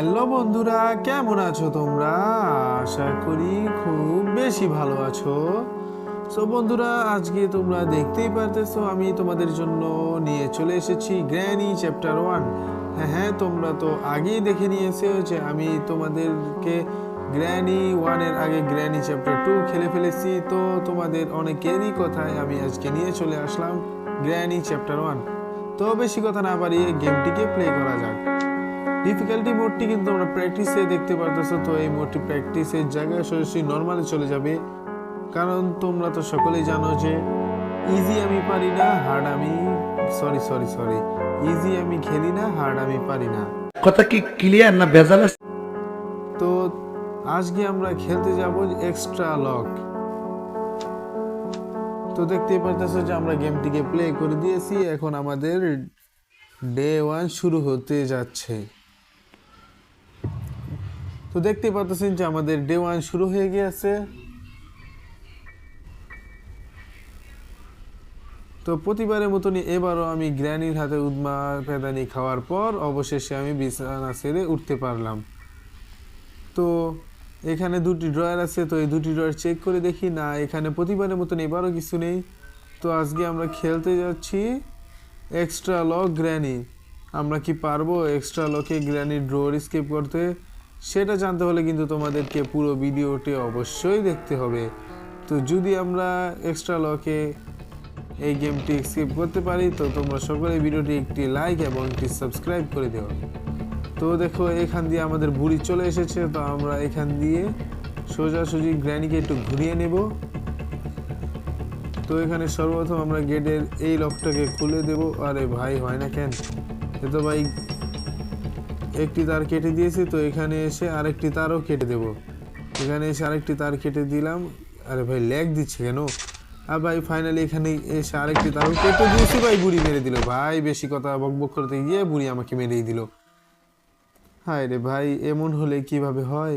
Hello বন্ধুরা, কেমন আছো তোমরা? আশা করি খুব বেশি ভালো আছো। সো বন্ধুরা, আজকে তোমরা দেখতেই পারতেছো আমি তোমাদের জন্য নিয়ে চলে এসেছি গ্র্যানি চ্যাপ্টার 1। হ্যাঁ, তোমরা তো আগেই দেখে নিয়েছো যে আমি তোমাদেরকে গ্র্যানি 1 এর আগে গ্র্যানি চ্যাপ্টার 2 খেলে ফেলেছি। তো তোমাদের অনেকেরই কথায় আমি আজকে নিয়ে চলে আসলাম গ্র্যানি চ্যাপ্টার 1। তো বেশি কথা না বাড়িয়ে গেমটিকে প্লে করা যাক। ডিফিকাল্টি মোডটি কিন্তু তোমরা প্র্যাকটিসে দেখতে পারতেছো। তো এই মোডটি প্র্যাকটিসের জায়গায় সরাসরি নর্মালে চলে যাবে, কারণ তোমরা তো সকলেই জানো যে ইজি আমি পারি না, হার্ড আমি সরি ইজি আমি খেলি না, হার্ড আমি পারি না। কথা কি ক্লিয়ার না ভেজাল আছে? তো আজকে আমরা খেলতে যাব এক্সট্রা লক। তো দেখতেই পারতেছো যে আমরা গেমটিকে প্লে করে দিয়েছি। এখন আমাদের ডে 1 শুরু হতে যাচ্ছে। তো দেখতেই পাচ্ছেন যে আমাদের ডে 1 শুরু হয়ে গিয়েছে। তো প্রতিবারের মতনই এবারও আমি গ্র্যানির হাতে উদমা পেদানি খাওয়ার পর অবশেষে আমি বিছানা ছেড়ে উঠতে পারলাম। তো এখানে দুটি ড্রয়ার আছে, তো এই দুটি ড্রয়ার চেক করে দেখি না এখানে প্রতিবারের মতন এবারও কিছু নেই। তো আজকে আমরা খেলতে যাচ্ছি এক্সট্রা লক গ্র্যানি। আমরা কি পারবো এক্সট্রা লকে গ্র্যানির ড্রোর স্কেপ করতে? সেটা জানতে হলে কিন্তু তোমাদেরকে পুরো ভিডিওটি অবশ্যই দেখতে হবে। তো যদি আমরা এক্সট্রা লকে এই গেমটি স্কিপ করতে পারি, তো তোমরা সকলে ভিডিওটি একটি লাইক এবং একটি সাবস্ক্রাইব করে দিও। তো দেখো এখান দিয়ে আমাদের বুড়ি চলে এসেছে। তো আমরা এখান দিয়ে সোজাসুজি গ্র্যানিকে একটু ঘুরিয়ে নেব। তো এখানে সর্বপ্রথম আমরা গেটের এই লকটাকে খুলে দেব। আরে ভাই, হয় না কেন? এ তো ভাই একটি তার কেটে দিয়েছি, তো এখানে এসে আরেকটি তারও কেটে দেব। এখানে এসে আরেকটি তার কেটে দিলাম। আরে ভাই, ল্যাগ দিচ্ছে কেন? আর ভাই ফাইনালি এখানে এসে আরেকটি তারও কেটে দিয়েছি। ভাই বুড়ি মেরে দিল। ভাই বেশি কথা বকবক করতে গিয়ে বুড়ি আমাকে মেরেই দিল। হায় রে ভাই, এমন হলে কিভাবে হয়?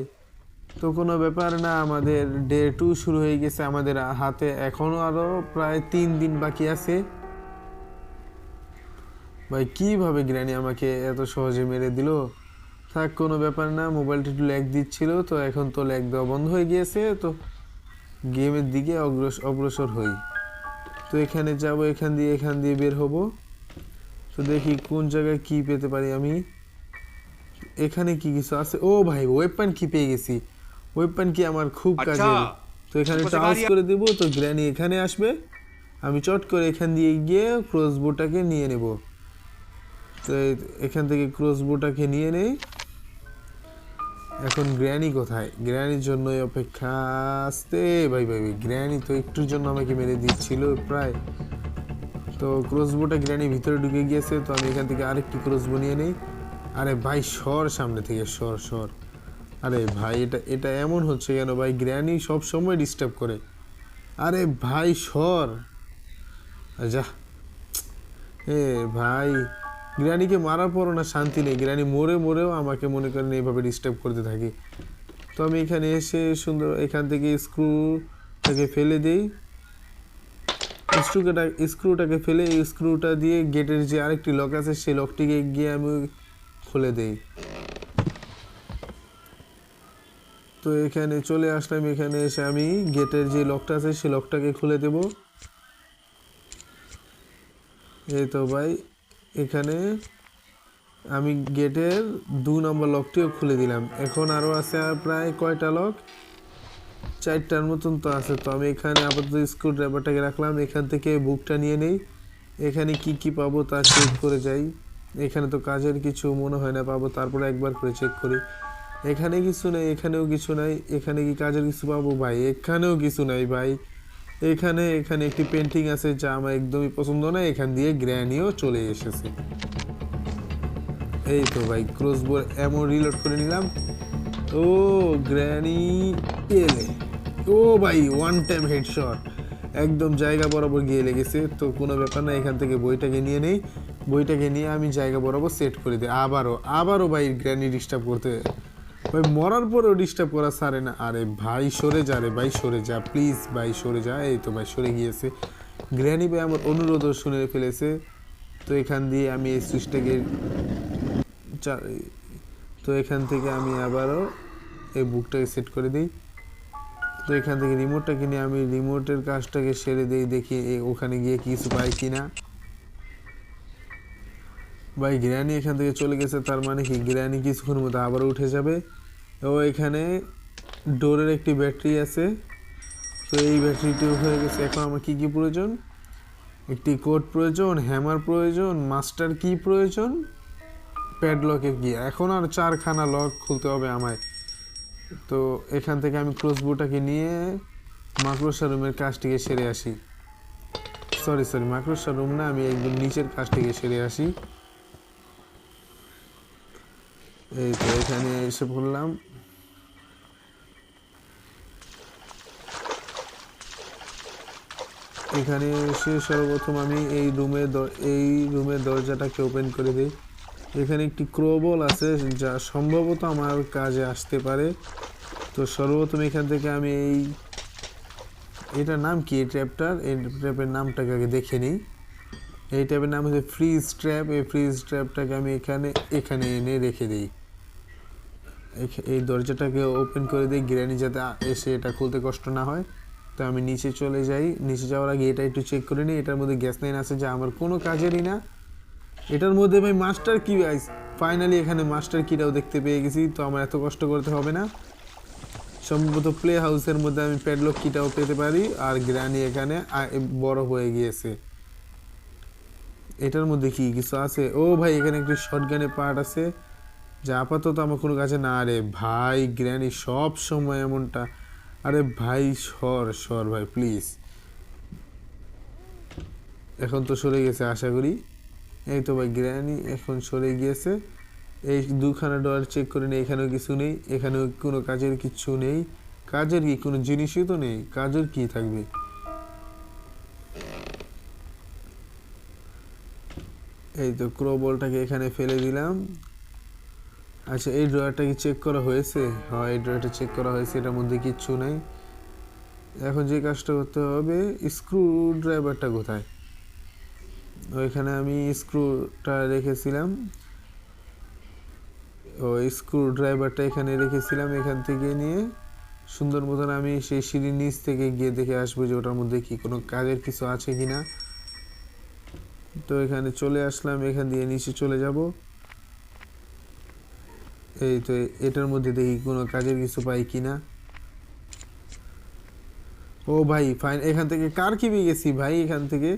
তো কোনো ব্যাপার না, আমাদের ডে 2 শুরু হয়ে গেছে। আমাদের হাতে এখনো আরো প্রায় 3 দিন বাকি আছে। ভাই কিভাবে গ্র্যানি আমাকে এত সহজে মেরে দিল? থাক, কোনো ব্যাপার না, মোবাইলটা একটু ল্যাগ দিচ্ছিল, তো এখন তো ল্যাগ দেওয়া বন্ধ হয়ে গিয়েছে। তো গেমের দিকে অগ্রসর হই। তো এখানে যাব, এখান দিয়ে বের হব। তো দেখি কোন জায়গায় কি পেতে পারি আমি। এখানে কি কিছু আছে? ও ভাই, ওয়েপন কি পেয়ে গেছি। ওয়েপন কি আমার খুব কাজের। তো এখানে টাচ করে দেব, তো গ্র্যানি এখানে আসবে। আমি চট করে এখান দিয়ে গিয়ে ক্রসবোটাকে নিয়ে নেব। তো এখান থেকে ক্রসবোটাকে নিয়ে নেই। এখন গ্র্যানি কোথায়? গ্র্যানির জন্যই অপেক্ষা। আসতে ভাই ভাই ভাই, গ্র্যানি তো একটুর জন্য আমাকে মেরে দিচ্ছিল প্রায়। তো ক্রসবোটা গ্র্যানি ভিতরে ঢুকে গিয়েছে। তো আমি এখান থেকে আরেকটি ক্রসবো নিয়ে নেই। আরে ভাই সর, সামনে থেকে সর। আরে ভাই, এটা এমন হচ্ছে কেন ভাই? গ্র্যানি সব সময় ডিস্টার্ব করে। আরে ভাই সর, যা। এ ভাই, গ্র্যানিকে মারার পরও না শান্তি নেই। গ্র্যানি মরেও আমাকে মনে করেন এইভাবে ডিস্টার্ব করতে থাকি। তো আমি এখানে এসে সুন্দর এখান থেকে স্ক্রুটাকে ফেলে দিই। স্ক্রুটাকে ফেলে এই স্ক্রুটা দিয়ে গেটের যে আরেকটি লক আছে সেই লকটিকে গিয়ে আমি খুলে দেই। তো এখানে চলে আসলাম। এখানে এসে আমি গেটের যে লকটা আছে সেই লকটাকে খুলে দেব। এই তো ভাই, এখানে আমি গেটের 2 নম্বর লকটিও খুলে দিলাম। এখন আরও আছে প্রায় কয়টা লক? 4টার মতন তো আছে। তো আমি এখানে আপাতত স্ক্রু ড্রাইভারটাকে রাখলাম। এখান থেকে বুকটা নিয়ে নেই। এখানে কি পাবো তা চেক করে যাই। এখানে তো কাজের কিছু মনে হয় না পাবো, তারপরে একবার করে চেক করি। এখানে কিছু নেই, এখানেও কিছু নাই। এখানে কি কাজের কিছু পাবো? ভাই এখানেও কিছু নাই ভাই। এখানে একটি পেন্টিং আছে যা আমার একদমই পছন্দ না। এখান দিয়ে গ্র্যানিও চলে এসেছে। এই তো ভাই, ক্রসবো এমন রিলোড করে নিলাম। ও গ্র্যানি এলে, ও ভাই ওয়ান টাইম হেডশট, একদম জায়গা বরাবর গিয়ে লেগেছে। তো কোনো ব্যাপার না, এখান থেকে বইটাকে নিয়ে নেই। বইটাকে নিয়ে আমি জায়গা বরাবর সেট করে দিই। আবারও ভাই গ্র্যানি ডিস্টার্ব করতে, ভাই মরার পরেও ডিস্টার্ব করা ছাড়ে না। আরে ভাই সরে যা রে ভাই, সরে যা প্লিজ ভাই, সরে যা। এই তো ভাই সরে গিয়েছে। গ্র্যানি ভাই আমার অনুরোধও শুনে ফেলেছে। তো এখান দিয়ে আমি এই সুইচটাকে তো এখান থেকে আমি আবারও এই বুকটাকে সেট করে দিই। তো এখান থেকে রিমোটটাকে নিয়ে আমি রিমোটের কাজটাকে সেরে দিই, দেখি ওখানে গিয়ে কিছু পাই কিনা। ভাই গ্র্যানি এখান থেকে চলে গেছে, তার মানে কি গ্র্যানি কিছুক্ষণের মধ্যে আবার উঠে যাবে। ও এখানে ডোরের একটি ব্যাটারি আছে, তো এই ব্যাটারিটিও হয়ে গেছে। এখন আমার কি কি প্রয়োজন? একটি কোড প্রয়োজন, হ্যামার প্রয়োজন, মাস্টার কি প্রয়োজন, প্যাডলকের কি। এখন আর 4খানা লক খুলতে হবে আমায়। তো এখান থেকে আমি ক্রসবোটাকে নিয়ে মাকড়সা রুমের কাজটিকে সেরে আসি। সরি মাকড়সা রুম না, আমি একদম নিচের কাজটিকে সেরে আসি। এই তো এখানে এসে পড়লাম। এখানে এসে সর্বপ্রথম আমি এই রুমের দরজাটাকে ওপেন করে দিই। এখানে একটি ক্রোবল আছে যা সম্ভবত আমার কাজে আসতে পারে। তো সর্বপ্রথম এখান থেকে আমি এটার নাম কি, এই ট্র্যাপের নামটাকে আগে দেখে নিই। এই ট্র্যাপের নাম হচ্ছে ফ্রিজ ট্র্যাপ। এই ফ্রিজ ট্র্যাপটাকে আমি এখানে এনে রেখে দিই। এই দরজাটাকে ওপেন করে দিই, গ্র্যানি যাতে এসে এটা খুলতে কষ্ট না হয়। তো আমি নিচে চলে যাই। নিচে যাওয়ার আগে এটা একটু চেক করে নিই, এটার মধ্যে গ্যাস লাইন আছে যা আমার কোনো কাজেরই না। এটার মধ্যে ভাই মাস্টার কি, গাইস ফাইনালি এখানে মাস্টার কিটাও দেখতে পেয়ে গেছি। তো আমার এত কষ্ট করতে হবে না। সম্ভবত প্লে হাউসের মধ্যে আমি প্যাডলক কিটাও পেতে পারি। আর গ্র্যানি এখানে বড় হয়ে গিয়েছে। এটার মধ্যে কি কিছু আছে? ও ভাই এখানে একটি শটগানের পার্ট আছে যা আপাতত আমার কোনো কাছে না। আরে ভাই গ্র্যানি সব সময় এমনটা। আরে ভাই সর ভাই প্লিজ। এখন তো সরে গেছে আশা করি। এই তো ভাই গ্র্যানি এখন সরে গিয়েছে। এই দুখানা ডোর চেক করে নেই, এখানেও কিছু নেই, এখানেও কোনো কাজের কিচ্ছু নেই। কাজের কি কোনো জিনিসই তো নেই, কাজের কি থাকবে? এই তো ক্রোবলটাকে এখানে ফেলে দিলাম। আচ্ছা এই ড্রয়ারটা কি চেক করা হয়েছে? হ্যাঁ এই ড্রয়ারটা চেক করা হয়েছে, এটার মধ্যে কিচ্ছু নেই। এখন যে কাজটা করতে হবে, স্ক্রু ড্রাইভারটা কোথায়? ওইখানে আমি স্ক্রুটা রেখেছিলাম। স্ক্রু ড্রাইভারটা এখানে রেখেছিলাম। এখান থেকে নিয়ে সুন্দর মতন আমি সেই সিঁড়ির নিচ থেকে গিয়ে দেখে আসবো যে ওটার মধ্যে কি কোনো কাজের কিছু আছে কিনা। তো এখানে চলে আসলাম, এখান দিয়ে নিচে চলে যাব। এই তো এটার মধ্যে দেখি কোনো কাজের কিছু পাই কিনা। ও ভাই ফাইন, এখান থেকে কার কি পেয়ে গেছি ভাই এখান থেকে।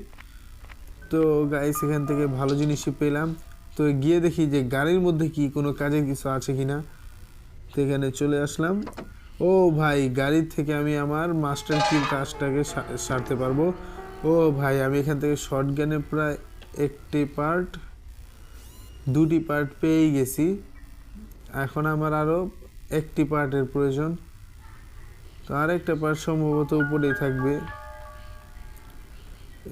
তো গাইস এখান থেকে ভালো জিনিসই পেলাম। তো গিয়ে দেখি যে গাড়ির মধ্যে কি কোনো কাজের কিছু আছে কিনা। তো এখানে চলে আসলাম। ও ভাই গাড়ির থেকে আমি আমার মাস্টার কির কাজটাকে সারতে পারবো। ও ভাই আমি এখান থেকে শটগানের প্রায় দুটি পার্ট পেয়েই গেছি। এখন আমার আরও একটি পার্টের প্রয়োজন। তো আরেকটা পার্ট সম্ভবত উপরেই থাকবে।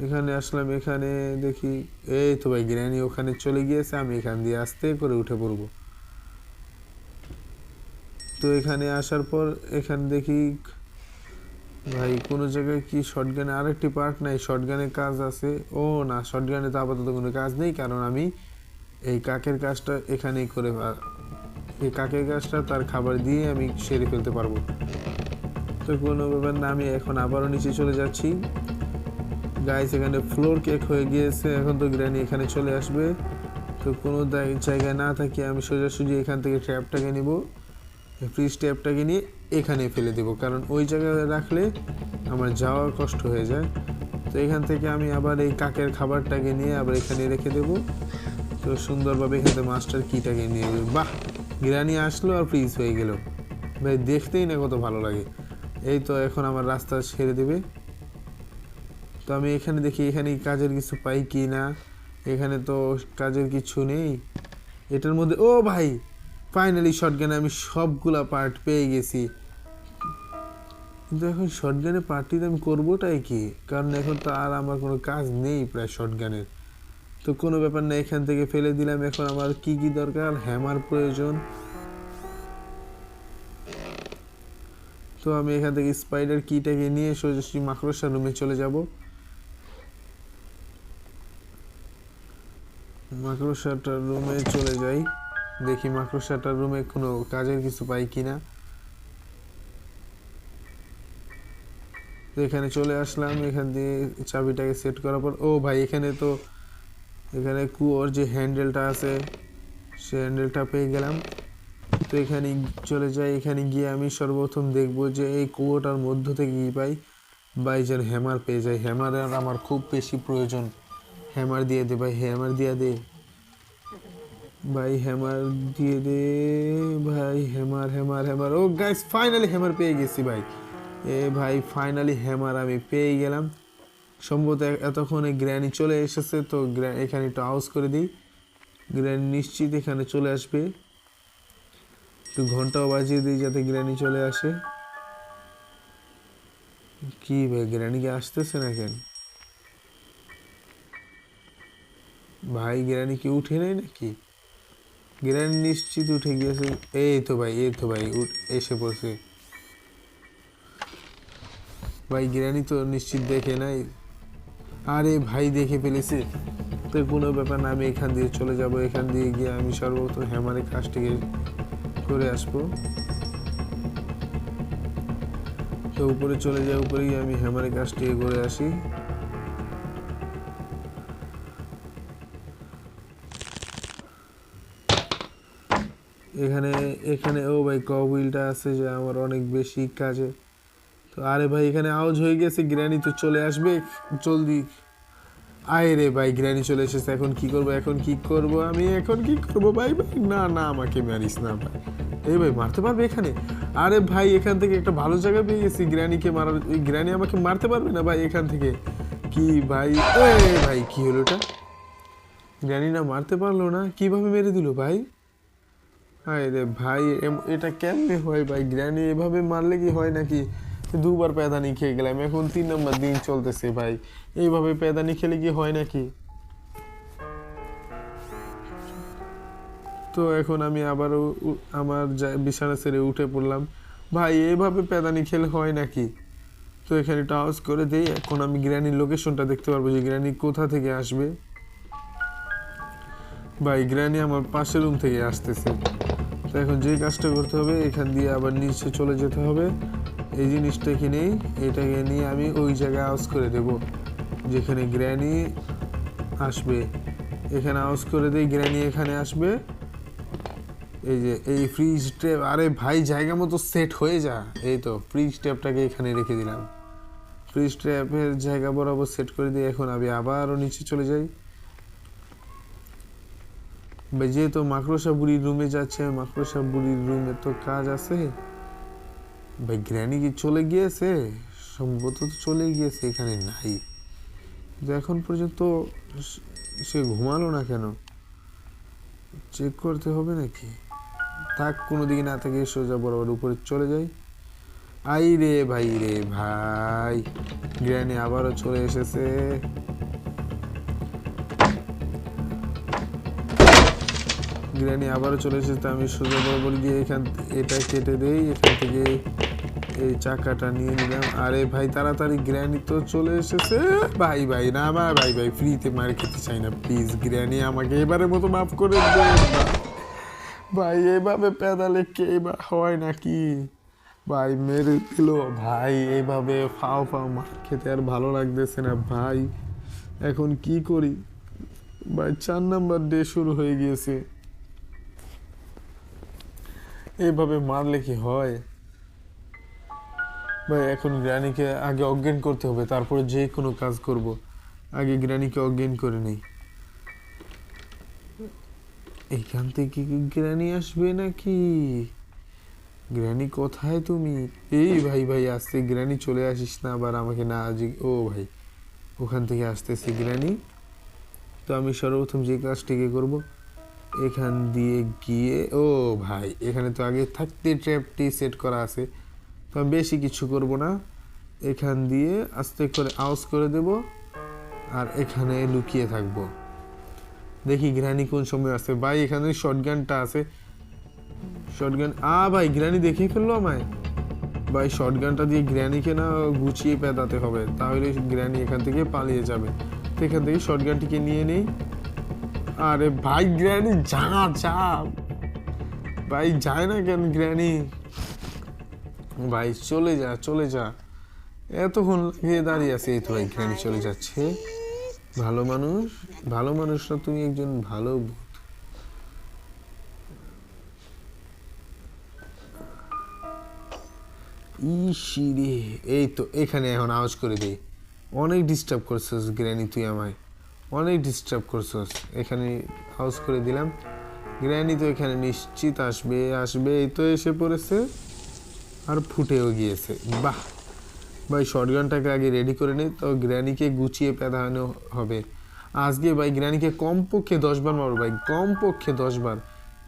এখানে আসলাম, এখানে দেখি এই তো ভাই গ্র্যানি ওখানে চলে গিয়েছে। আমি এখান দিয়ে আস্তে করে উঠে পড়বো। তো এখানে আসার পর এখানে দেখি ভাই কোনো জায়গায় কি শটগানে আরেকটি পার্ট নাই, শটগানের কাজ আছে। ও না, শটগানে তো আপাতত কোনো কাজ নেই, কারণ আমি এই কাকের কাজটা এখানেই করে এই কাকের কাজটা তার খাবার দিয়ে আমি সেরে ফেলতে পারবো। তো কোনো ব্যাপার না, আমি এখন আবারও নিচে চলে যাচ্ছি। গাইস এখানে ফ্লোর কেক হয়ে গিয়েছে। এখন তো গ্র্যানি এখানে চলে আসবে। তো কোনো জায়গায় না থাকি আমি সোজাসুজি এখান থেকে ট্র্যাপটাকে নিব, ফ্রিজ ট্র্যাপটাকে নিয়ে এখানে ফেলে দেব, কারণ ওই জায়গায় রাখলে আমার যাওয়ার কষ্ট হয়ে যায়। তো এখান থেকে আমি আবার এই কাকের খাবারটাকে নিয়ে আবার এখানে রেখে দেব। তো সুন্দরভাবে এখান থেকে মাস্টার কিটাকে নিয়ে যাবে। বাহ গ্র্যানি আসলো আর ফ্রিজ হয়ে গেল ভাই, দেখতেই না কত ভালো লাগে। এই তো এখন আমার রাস্তা ছেড়ে দেবে। তো আমি এখানে দেখি এখানে কাজের কিছু পাই কি না। এখানে তো কাজের কিছু নেই এটার মধ্যে। ও ভাই ফাইনালি শটগানে আমি সবগুলা পার্ট পেয়ে গেছি। কিন্তু এখন শটগানের পার্টিতে আমি করবোটাই কি, কারণ এখন তো আর আমার কোনো কাজ নেই প্রায় শটগানের। তো কোনো ব্যাপার না, এখান থেকে ফেলে দিলাম। এখন আমার কি কি দরকার, হ্যামার প্রয়োজন। তো আমি এখান থেকে স্পাইডার কিটাকে নিয়ে সোজাসুজি মাকড়সা রুমে চলে যাব। মাকড়সাটার রুমে চলে যাই। দেখি মাকড়সাটার রুমে কোনো কাজের কিছু পাই কিনা। তো এখানে চলে আসলাম, এখান দিয়ে চাবিটাকে সেট করার পর ও ভাই এখানে কুয়োর যে হ্যান্ডেলটা আছে সে হ্যান্ডেলটা পেয়ে গেলাম। তো এখানে চলে যাই, এখানে গিয়ে আমি সর্বপ্রথম দেখব যে এই কুয়োটার মধ্য থেকে কী পাই। ভাই যেন হ্যামার পেয়ে যাই, হ্যামারের আমার খুব বেশি প্রয়োজন। হ্যামার দিয়ে দে ভাই, হ্যামার দিয়ে দে ভাই, হ্যামার দিয়ে দে ভাই, হ্যামার হ্যামার হ্যামার। ও গাইস ফাইনালি হ্যামার পেয়ে গেছি ভাই। এ ভাই ফাইনালি হ্যামার আমি পেয়ে গেলাম। সম্ভবত এতক্ষণে গ্র্যানি চলে এসেছে, তো এখানে একটু আউজ করে দিই। গ্র্যানি নিশ্চিত এখানে চলে আসবে, একটু ঘন্টাও বাজিয়ে দিই যাতে গ্র্যানি চলে আসে। কি ভাই গ্র্যানি কি আসতেছে না কেন? ভাই গ্র্যানি কি উঠে নেই নাকি? গ্র্যানি নিশ্চিত উঠে গিয়েছে। এই তো ভাই এসে পড়ছে ভাই। গ্র্যানি তো নিশ্চিত দেখে নাই। আরে ভাই দেখে ফেলেছে, তো কোনো ব্যাপার না, আমি এখান দিয়ে চলে যাব। এখান দিয়ে গিয়ে আমি সর্বপ্রথম হ্যামারের কাজটিকে করে আসবো। তো উপরে চলে যাই, উপরে গিয়ে আমি হ্যামারের কাজটিকে করে আসি। এখানে এখানে ও ভাই কবিলটা আছে যে আমার অনেক বেশি কাজে। তো আরে ভাই এখানে আওয়াজ হয়ে গেছে, গ্র্যানি তো চলে আসবে জলদি। আয় রে ভাই গ্র্যানি চলে এসেছে, এখন কি করব আমি এখন কি করব ভাই? ভাই না না আমাকে মারিস না ভাই। এই ভাই মারতে পারবে এখানে? আরে ভাই এখান থেকে একটা ভালো জায়গা পেয়ে গেছি গ্র্যানিকে মারার। গ্র্যানি আমাকে মারতে পারবে না ভাই এখান থেকে। কি ভাই ভাই কি হলো এটা? গ্র্যানি না মারতে পারলো না, কিভাবে মেরে দিল ভাই? আরে ভাই এটা কেমনে হয় ভাই? গ্র্যানি এভাবে মারলে কি হয় নাকি? দুবার প্যাদানি খেয়ে গেলাম, এখন 3 নম্বর দিন চলতেছে ভাই। এইভাবে প্যাদানি খেলে কি হয় নাকি? তো এখন আমি আবারও আমার বিছানা ছেড়ে উঠে পড়লাম। ভাই এইভাবে প্যাদানি খেলে হয় নাকি? তো এখানে টাউস করে দিই, এখন আমি গ্র্যানির লোকেশনটা দেখতে পারবো যে গ্র্যানি কোথা থেকে আসবে। ভাই গ্র্যানি আমার পাশের রুম থেকে আসতেছে। তো এখন যে কাজটা করতে হবে, এখান দিয়ে আবার নিচে চলে যেতে হবে। এই জিনিসটাকে নেই, এটাকে নিয়ে আমি ওই জায়গায় আউজ করে দেব যেখানে গ্র্যানি আসবে। এখানে আউজ করে দিই, গ্র্যানি এখানে আসবে। এই যে এই ফ্রিজ ট্যাপ, আরে ভাই জায়গা মতো সেট হয়ে যা। এই তো ফ্রিজ ট্যাপটাকে এখানে রেখে দিলাম, ফ্রিজ ট্যাপের জায়গা বরাবর সেট করে দিয়ে এখন আমি আবারও নিচে চলে যাই। যেহেতু মাকড়সা বুড়ির রুমে যাচ্ছে, মাকড়সা বুড়ির রুমে তো কাজ আছে। ভাই গ্র্যানি কি চলে গিয়েছে? সম্ভবত তো চলে গিয়েছে, এখানে নাই। এখন পর্যন্ত সে ঘুমালো না কেন? চেক করতে হবে নাকি? থাক, কোনো দিকে না থেকে সোজা বরাবর উপরে চলে যাই। আই রে ভাই গ্র্যানি আবারও চলে এসেছে। তো আমি সোজা বরাবর গিয়ে এটা কেটে দেই, এখান থেকে এই চাকাটা নিয়ে নিলাম। আরে ভাই তাড়াতাড়ি, গ্র্যানি তো চলে এসেছে। ভাই না ভাই ফ্রিতে মার খেতে চাই না, প্লিজ গ্র্যানি আমাকে এবারের মতো মাফ করে দে ভাই। এভাবে পেদালে কে হয় নাকি? ভাই মেরে দিল ভাই। এইভাবে ফাও মার খেতে আর ভালো লাগতেছে না ভাই। এখন কি করি ভাই? 4 নাম্বার ডে শুরু হয়ে গিয়েছে, এইভাবে মারলে কি হয় ভাই? এখন গ্র্যানিকে আগে অজ্ঞান করতে হবে, তারপরে যে কোনো কাজ করব। আগে গ্র্যানিকে অজ্ঞান করে নেই। এইখান থেকে কি গ্র্যানি আসবে নাকি? গ্র্যানি কোথায় তুমি? এই ভাই আসতে, গ্র্যানি চলে আসিস না আবার আমাকে না আজ। ও ভাই ওখান থেকে আসতেছে গ্র্যানি। তো আমি সর্বপ্রথম যে কাজটিকে করব, এখান দিয়ে গিয়ে ও ভাই এখানে তো আগে থাকতে ট্র্যাপটি সেট করা আছে, তো আমি বেশি কিছু করব না। এখান দিয়ে আস্তে করে আউজ করে দেব আর এখানে লুকিয়ে থাকব। দেখি গ্র্যানি কোন সময় আসে। ভাই এখানে শটগানটা আছে, শটগান। ভাই গ্র্যানি দেখেই ফেললো আমায় ভাই। শটগানটা দিয়ে গ্র্যানিকে না গুছিয়ে পেদাতে হবে, তাহলে গ্র্যানি এখান থেকে পালিয়ে যাবে। তো এখান থেকে শটগানটিকে নিয়ে নেই। আরে ভাই গ্র্যানি যা ভাই যায় না কেন গ্র্যানি? ভাই চলে যা চলে যা, এতক্ষণ লাগিয়ে দাঁড়িয়ে আছে। এই তো ভাই গ্র্যানি চলে যাচ্ছে। ভালো মানুষ, ভালো মানুষ না, তুমি একজন ভালো ভূত। ইসিরে, এই তো এখানে এখন আওয়াজ করে দিই। অনেক ডিস্টার্ব করছিস গ্র্যানি, তুই আমায় অনেক ডিস্টার্ব করছিস। এখানে আওয়াজ করে দিলাম। গ্র্যানি তো এখানে নিশ্চিত আসবে আসবে, এই তো এসে পড়েছে আর ফুটেও গিয়েছে। বাহ ভাই, শটগানটাকে আগে রেডি করে নিই, তো গ্র্যানিকে গুছিয়ে পেদানো হবে আজকে। ভাই গ্র্যানিকে কমপক্ষে 10 বার মারো ভাই, কমপক্ষে 10 বার।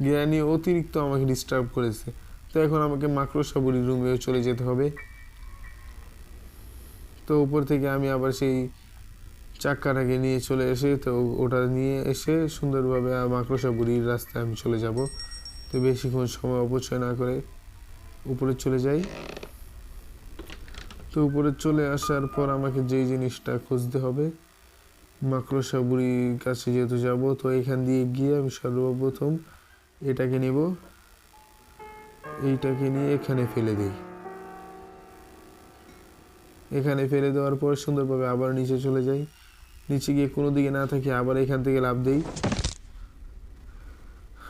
গ্র্যানি অতিরিক্ত আমাকে ডিস্টার্ব করেছে। তো এখন আমাকে মাকড়সা বুড়ির রুমেও চলে যেতে হবে। তো উপর থেকে আমি আবার সেই চাক্কাটাকে নিয়ে চলে এসে, তো ওটা নিয়ে এসে সুন্দরভাবে মাকড়সা বুড়ির রাস্তায় আমি চলে যাব। তো বেশিক্ষণ সময় অপচয় না করে উপরে চলে যাই। তো উপরে চলে আসার পর আমাকে যেই জিনিসটা খুঁজতে হবে, মাকড়সা বুড়ির কাছে যেহেতু যাব, তো এখান দিয়ে গিয়ে আমি সর্বপ্রথম এটাকে নেব, এইটাকে নিয়ে এখানে ফেলে দিই। এখানে ফেলে দেওয়ার পর সুন্দরভাবে আবার নিচে চলে যাই। নিচে গিয়ে কোনো দিকে না থাকি আবার এখান থেকে লাফ দিই।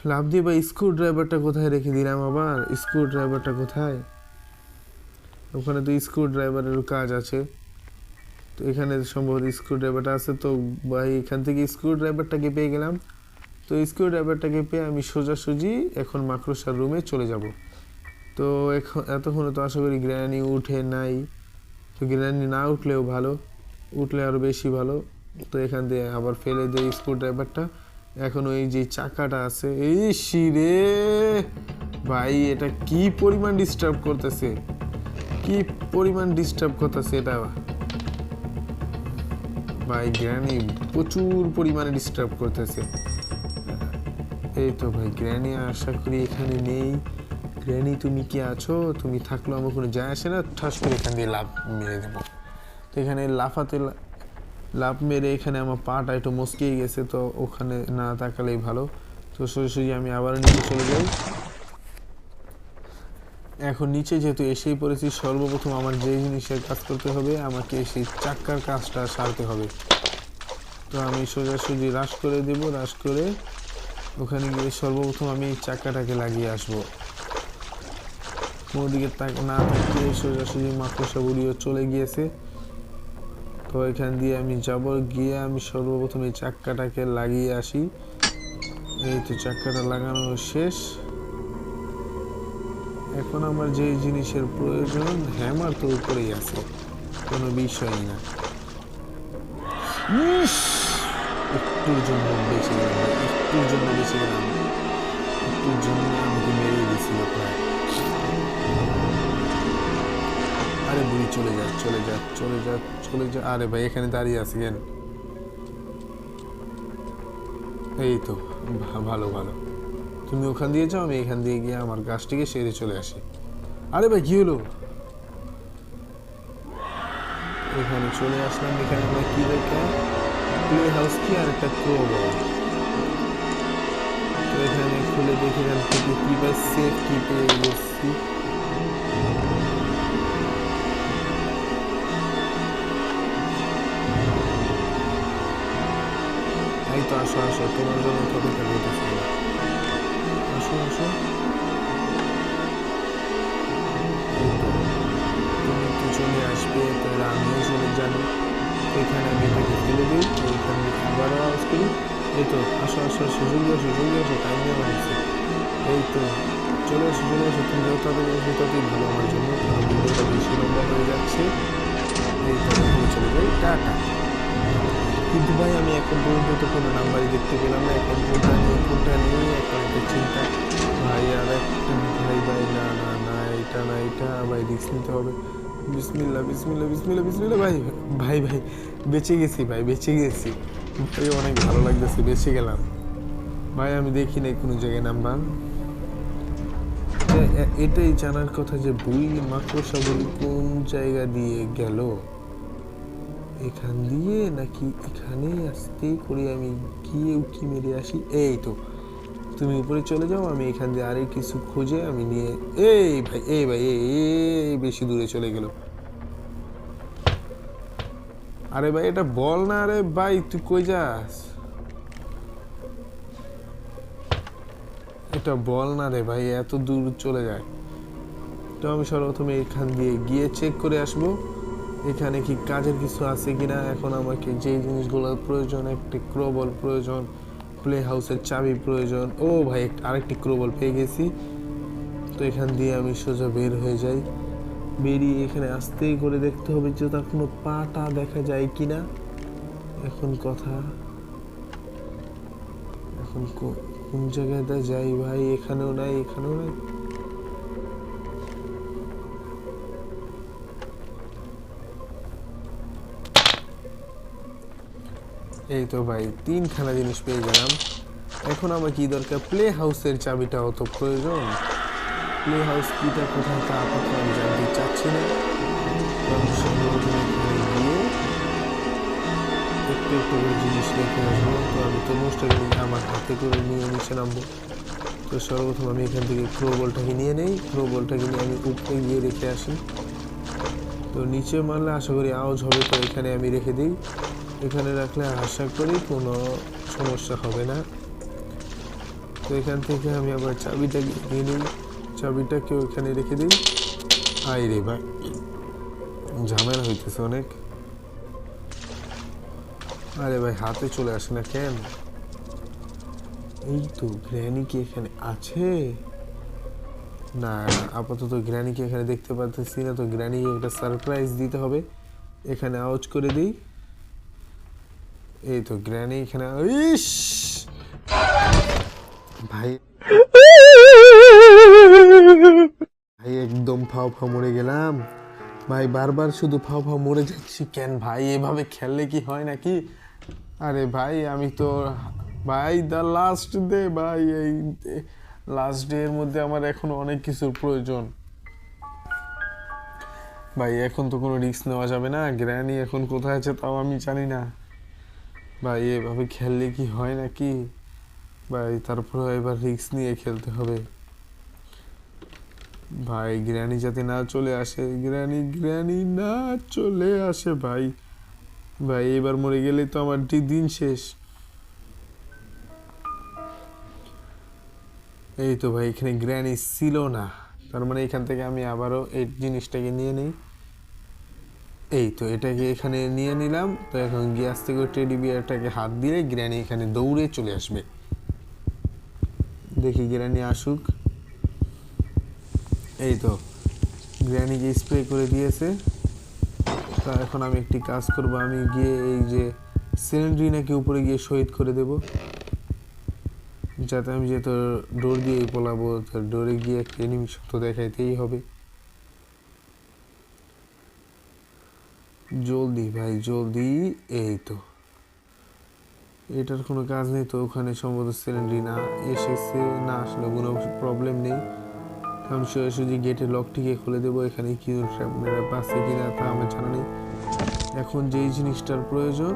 লাফ দিয়ে ভাই স্ক্রু ড্রাইভারটা কোথায় রেখে দিলাম? আবার স্ক্রু ড্রাইভারটা কোথায়? ওখানে তো স্ক্রু ড্রাইভারের কাজ আছে, তো এখানে সম্ভবত স্ক্রু ড্রাইভারটা আছে। তো ভাই এখান থেকে স্ক্রু ড্রাইভারটাকে পেয়ে গেলাম। তো স্ক্রু ড্রাইভারটাকে পেয়ে আমি সোজাসুজি এখন মাকড়সার রুমে চলে যাব। তো এখন এতক্ষণে তো আশা করি গ্র্যানি উঠে নাই। তো গ্র্যানি না উঠলেও ভালো, উঠলে আরও বেশি ভালো। তো এখান দিয়ে আবার ফেলে দেয় স্ক্রু ড্রাইভারটা। এখন ওই যে চাকাটা আছে, এই শিরে ভাই, এটা কি পরিমাণ ডিস্টার্ব করতেছে, কি পরিমাণ ডিস্টার্ব করতেছে এটা ভাই। গ্র্যানি প্রচুর পরিমাণে ডিস্টার্ব করতেছে। এই তো ভাই গ্র্যানি আশা করি এখানে নেই। গ্র্যানি তুমি কি আছো? তুমি থাকলেও আমার কোনো যায় আসে না, ঠাস করে এখান দিয়ে লাফ মেরে দেবো। তো এখানে লাফাতে লাফ মেরে এখানে আমার পাটা একটু মচকেই গেছে, তো ওখানে না তাকালেই ভালো। তো সোজাসুজি আমি আবার নিচে চলে যাই। এখন নিচে যেহেতু এসেই পড়েছি, সর্বপ্রথম আমার যে জিনিসের কাজ করতে হবে, আমাকে সেই চাক্কার কাজটা সারতে হবে। তো আমি সোজাসুজি রাশ করে দেব, রাশ করে ওখানে গিয়ে সর্বপ্রথম আমি এই চাক্কাটাকে লাগিয়ে আসবো। কোনো দিকে না তাকিয়ে সোজাসুজি মাকড়সা বুড়িও চলে গিয়েছে। তো এখান দিয়ে আমি যাব, গিয়ে আমি সর্বপ্রথম এই চাক্কাটাকে লাগিয়ে আসি। এই তো চাক্কাটা লাগানো শেষ। এখন আমার যে জিনিসের প্রয়োজন, হ্যামার তো উপরেই আছে, কোনো বিষয়ই না। একটুর জন্য বেঁচে গেলাম, একটুর জন্য বেঁচে গেলাম, একটুর জন্য আমাকে মেরেই দিয়েছিল প্রায়। আরে বুড়ি চলে যা চলে যা চলে যা চলে যা। আরে ভাই এখানে দাঁড়িয়ে আছি কেন? এই তো ভালো ভালো, তুমি ওখান দিয়ে যাও, আমি এখান দিয়ে গিয়ে আমার গাছটিকে সেরে চলে আসি। আরে ভাই কি হলো? এখানে চলে আসলাম। এখানে আমরা কি দেখে প্লে হাউস কি আর একটা ক্রোবল। তো এখানে খুলে দেখে এখান থেকে কি বা সেফ কি পেয়ে গেছি। এই তো আসো আসো, তোমার জন্য অপেক্ষা করতেছি। আসো আসো, তুমি তো চলে আসবে, তাহলে আমিও চলে যাবো। এখানে আমি এটাকে ফেলে দিই, এখানে আবারও আওয়াজ করি। এই তো আসো আসো আসো, জলদি আসো জলদি আসো, টাইম নেওয়া হয়েছে। এই তো চলে আসো চলে আসো, তুমি যত তাড়াতাড়ি আসবে ততই ভালো আমার জন্য, কারণ ভিডিওটা বেশি লম্বা হয়ে যাচ্ছে। এই তো আমি চলে যাই, টাটা। কিন্তু ভাই আমি এখন পর্যন্ত তো কোনো নাম্বারই দেখতে পেলাম না। এখন কোনটা নেই এখন একটা চিন্তা ভাই। আর একটা ভাই ভাই, না না না, এটা না, এটা ভাই রিস্ক নিতে হবে। বিসমিল্লাহ বিসমিল্লাহ বিসমিল্লাহ বিসমিল্লাহ। ভাই ভাই ভাই বেঁচে গেছি ভাই, বেঁচে গেছি ভাই, অনেক ভালো লাগতেছে, বেঁচে গেলাম ভাই। আমি দেখি নাই কোনো জায়গায় নাম্বার। এটাই জানার কথা যে বুড়ি মাকড়সা বুড়ি কোন জায়গা দিয়ে গেল, এখান দিয়ে নাকি এখানে আসতে করে আমি গিয়ে উকি মেরে আসি। এই তো তুমি উপরে চলে যাও, আমি এখান দিয়ে আরে কিছু খুঁজে আমি নিয়ে এই ভাই এই বেশি দূরে চলে গেল। আরে ভাই এটা বল না, আরে ভাই তুই কই যাস? এটা বল না রে ভাই, এত দূর চলে যায়। তো আমি সর্বপ্রথমে এখান দিয়ে গিয়ে চেক করে আসবো এখানে কি কাজের কিছু আছে কিনা। এখন আমাকে যে জিনিসগুলোর প্রয়োজন, একটি ক্রোবল প্রয়োজন, প্লে হাউসের চাবি প্রয়োজন। ও ভাই আরেকটি ক্রোবল পেয়ে গেছি। তো এখান দিয়ে আমি সোজা বের হয়ে যাই। বেরিয়ে এখানে আস্তেই করে দেখতে হবে যে তার কোনো পাটা দেখা যায় কিনা। এখন কথা, এখন কোন জায়গাটা যাই ভাই? এখানেও নাই, এখানেও নাই। এই তো ভাই 3খানা জিনিস পেয়ে গেলাম। এখন আমার কি দরকার? প্লে হাউসের চাবিটাও তো প্রয়োজন। প্লে হাউস কিটা কোথায় তা আপাতত আমি জানতে চাচ্ছি না। কারণ সর্বপ্রথম এখানে গিয়ে একটু একটু করে জিনিস রেখে আসবো। তো আমি তরমুজটাকে নিয়ে আমার হাতে করে নিয়ে নিচে নামবো। তো সর্বপ্রথম আমি এখান থেকে ক্রোবলটাকে নিয়ে নেই। ক্রোবলটাকে নিয়ে আমি উপরে গিয়ে রেখে আসি। তো নিচে মারলে আশা করি আওয়াজ হবে, তো এখানে আমি রেখে দিই। এখানে রাখলে আশা করি কোনো সমস্যা হবে না। তো এখান থেকে আমি আবার চাবিটাকে নিয়ে নিই, চাবিটাকেও এখানে রেখে দিই। আই রে ভাই ঝামেলা হইতেছে অনেক। আরে ভাই হাতে চলে আসে না কেন? এই তো গ্র্যানি কি এখানে আছে? না আপাতত গ্র্যানিকে এখানে দেখতে পাচ্ছি না। তো গ্র্যানিকে একটা সারপ্রাইজ দিতে হবে। এখানে আওয়াজ করে দিই। এই তো গ্র্যানি এখানে। ইস ভাই ভাই একদম ফাও ফাও মরে গেলাম ভাই। বারবার শুধু ফাও ফাও মরে যাচ্ছি কেন ভাই? এভাবে খেললে কি হয় নাকি? আরে ভাই আমি তো ভাই দ্য লাস্ট ডে ভাই, এই লাস্ট ডে এর মধ্যে আমার এখন অনেক কিছুর প্রয়োজন ভাই। এখন তো কোনো রিস্ক নেওয়া যাবে না। গ্র্যানি এখন কোথায় আছে তাও আমি জানি না ভাই। এভাবে খেললে কি হয় নাকি ভাই? তারপরে এবার রিস্ক নিয়ে খেলতে হবে ভাই। গ্র্যানি যাতে না চলে আসে, গ্র্যানি না চলে আসে ভাই। ভাই এবার মরে গেলে তো আমার দিন শেষ। এই তো ভাই এখানে গ্র্যানি ছিল না, তার মানে এখান থেকে আমি আবারও এই জিনিসটাকে নিয়ে নিই। এই তো এটাকে এখানে নিয়ে নিলাম। তো এখন গিয়ে আস্তে করে টেডি বিয়ারটাকে হাত দিলে গ্র্যানি এখানে দৌড়ে চলে আসবে। দেখি গ্র্যানি আসুক। এই তো গ্র্যানিকে স্প্রে করে দিয়েছে। তা এখন আমি একটি কাজ করব, আমি গিয়ে এই যে সিলিন্ড্রিনাকে উপরে গিয়ে শহীদ করে দেব, যাতে আমি যেহেতু ডোর দিয়ে পলাবো, তো ডোরে গিয়ে একটা এনিমি শব্দ দেখাইতেই হবে। জলদি ভাই জলদি। এই তো এটার কোনো কাজ নেই, তো ওখানে সম্ভবত সিলিন্ড্রিনা এসেছে। না আসলে কোনো প্রবলেম নেই। আমি সোজাসুজি গেটের লকটিকে খুলে দেবো। এখানে কি ট্র্যাপ আছে কিনা তা আমার জানা নেই। এখন যেই জিনিসটার প্রয়োজন,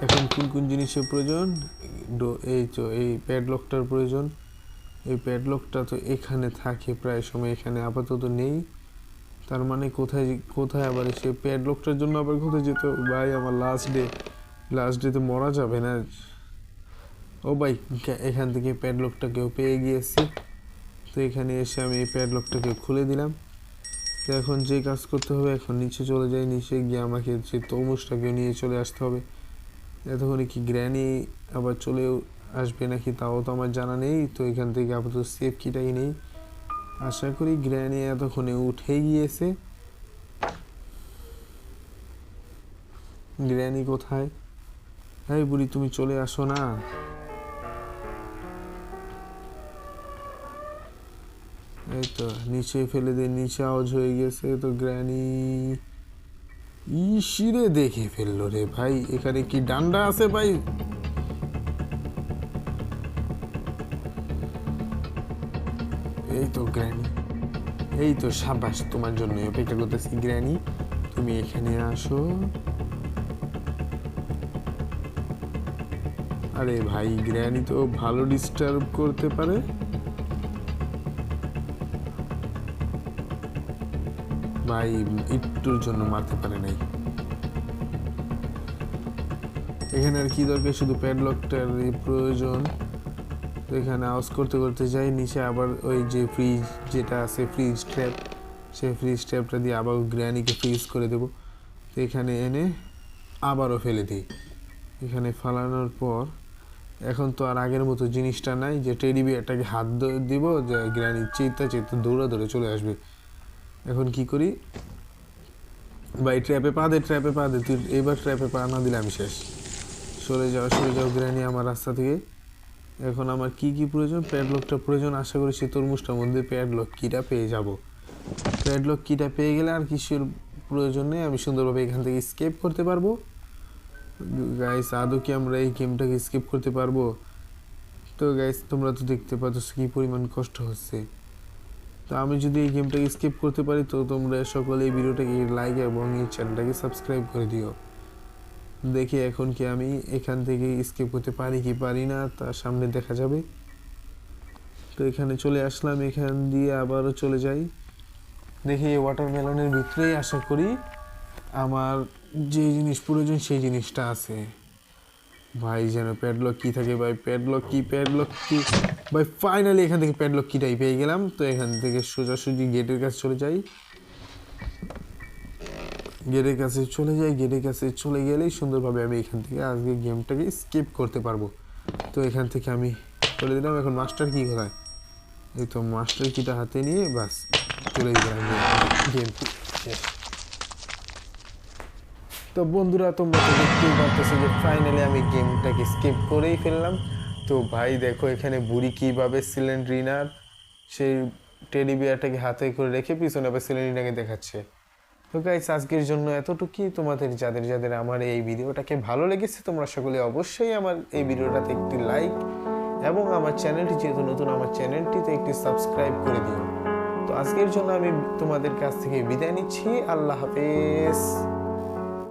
এখন কোন কোন জিনিসের প্রয়োজন? এই তো এই প্যাডলকটার প্রয়োজন। এই প্যাডলকটা তো এখানে থাকে প্রায় সময়, এখানে আপাতত নেই। তার মানে কোথায় কোথায় আবার সে প্যাডলকটার জন্য আবার কোথায় যেতে হবে ভাই? আমার লাস্ট ডে তো মরা যাবে না। ও ভাই এখান থেকে প্যাডলকটাকেও পেয়ে গিয়েছি। তো এখানে এসে আমি এই প্যাডলকটাকে খুলে দিলাম। তো এখন যে কাজ করতে হবে, এখন নিচে চলে যাই। নিচে গিয়ে আমাকে যে তরমুজটাকে নিয়ে চলে আসতে হবে। এতক্ষণে কি গ্র্যানি আবার চলে আসবে নাকি তাও তো আমার জানা নেই। তো এখান থেকে আপাতত সেফ কিটাই নেই। আশা করি গ্র্যানি এতক্ষণে উঠে গিয়েছে। গ্র্যানি কোথায়? এই বুড়ি তুমি চলে আসো না। এই তো নিচে ফেলে দিয়ে নিচে আওয়াজ হয়ে গেছে। তো গ্র্যানি ইসিরে দেখে ফেললো রে ভাই। এখানে কি ডান্ডা আছে ভাই? এই তো গ্র্যানি, এই তো সাবাস, তোমার জন্য অপেক্ষা করতেছি গ্র্যানি। তুমি এখানে আসো। আরে ভাই, গ্র্যানি তো ভালো ডিস্টার্ব করতে পারে। ভাই একটুর জন্য মারতে পারে নাই। এখানে আর কি দরকার, শুধু প্যাডলকটার প্রয়োজন। তো এখানে আওয়াজ করতে করতে যাই নিচে, আবার ওই যে ফ্রিজ যেটা আছে, ফ্রিজ ট্র্যাপ, সেই ফ্রিজ ট্র্যাপটা দিয়ে আবার গ্র্যানিকে ফ্রিজ করে দেবো। তো এখানে এনে আবারও ফেলে দিই। এখানে ফালানোর পর এখন তো আর আগের মতো জিনিসটা নাই যে টেডি বিয়ারটাকে হাত দিব যে গ্র্যানি চিত্তা দৌড়া দৌড়ে চলে আসবে। এখন কি করি ভাই, ট্র্যাপে পা দে তুই এইবার ট্র্যাপে পা না দিলে আমি শেষ। সরে যাও গ্র্যানি আমার রাস্তা থেকে। এখন আমার কি প্রয়োজন, প্যাডলকটা প্রয়োজন। আশা করি সেই তরমুজটার মধ্যে প্যাডলক কিটা পেয়ে যাব। প্যাডলক কিটা পেয়ে গেলে আর কিছুর প্রয়োজন নেই, আমি সুন্দরভাবে এখান থেকে স্কেপ করতে পারবো। গাইস, আদৌ কি আমরা এই গেমটাকে স্কিপ করতে পারবো? তো গাইস, তোমরা তো দেখতে পাচ্ছ কি পরিমাণ কষ্ট হচ্ছে। তো আমি যদি এই গেমটাকে স্কিপ করতে পারি, তো তোমরা সকলে এই ভিডিওটাকে লাইক এবং এই চ্যানেলটাকে সাবস্ক্রাইব করে দিও। দেখি এখন কি আমি এখান থেকে স্কিপ করতে পারি কি পারি না, তার সামনে দেখা যাবে। তো এখানে চলে আসলাম, এখান দিয়ে আবারও চলে যাই। দেখি এই ওয়াটারমেলনের ভিতরেই আশা করি আমার যে জিনিস প্রয়োজন সেই জিনিসটা আছে। ভাই যেন প্যাডলক কি থাকে ভাই, প্যাডলক কি ভাই, ফাইনালি এখান থেকে প্যাডলক কিটাই পেয়ে গেলাম। তো এখান থেকে সোজাসুজি গেটের কাছে চলে যাই। গেটের কাছে চলে গেলেই সুন্দরভাবে আমি এখান থেকে আজকে গেমটাকে স্কিপ করতে পারবো। তো এখান থেকে আমি চলে দিলাম। এখন মাস্টার কি কোথায়? এই তো মাস্টার কিটা হাতে নিয়ে বাস চলে দিলাম, গেমটি শেষ। তো বন্ধুরা, তোমরা তো দেখতেই পারতেছো যে ফাইনালি আমি গেমটাকে স্কিপ করেই ফেললাম। তো ভাই দেখো এখানে বুড়ি কীভাবে সিলিন্ড্রিনার সেই টেডি বিয়ারটাকে হাতে করে রেখে পিছনে আবার সিলিন্ড্রিনাকে দেখাচ্ছে। তো গাইস, আজকের জন্য এতটুকুই। তোমাদের যাদের আমার এই ভিডিওটাকে ভালো লেগেছে, তোমরা সকলে অবশ্যই আমার এই ভিডিওটাতে একটি লাইক এবং আমার চ্যানেলটি যেহেতু নতুন, আমার চ্যানেলটিতে একটি সাবস্ক্রাইব করে দিও। তো আজকের জন্য আমি তোমাদের কাছ থেকে বিদায় নিচ্ছি। আল্লাহ হাফেজ।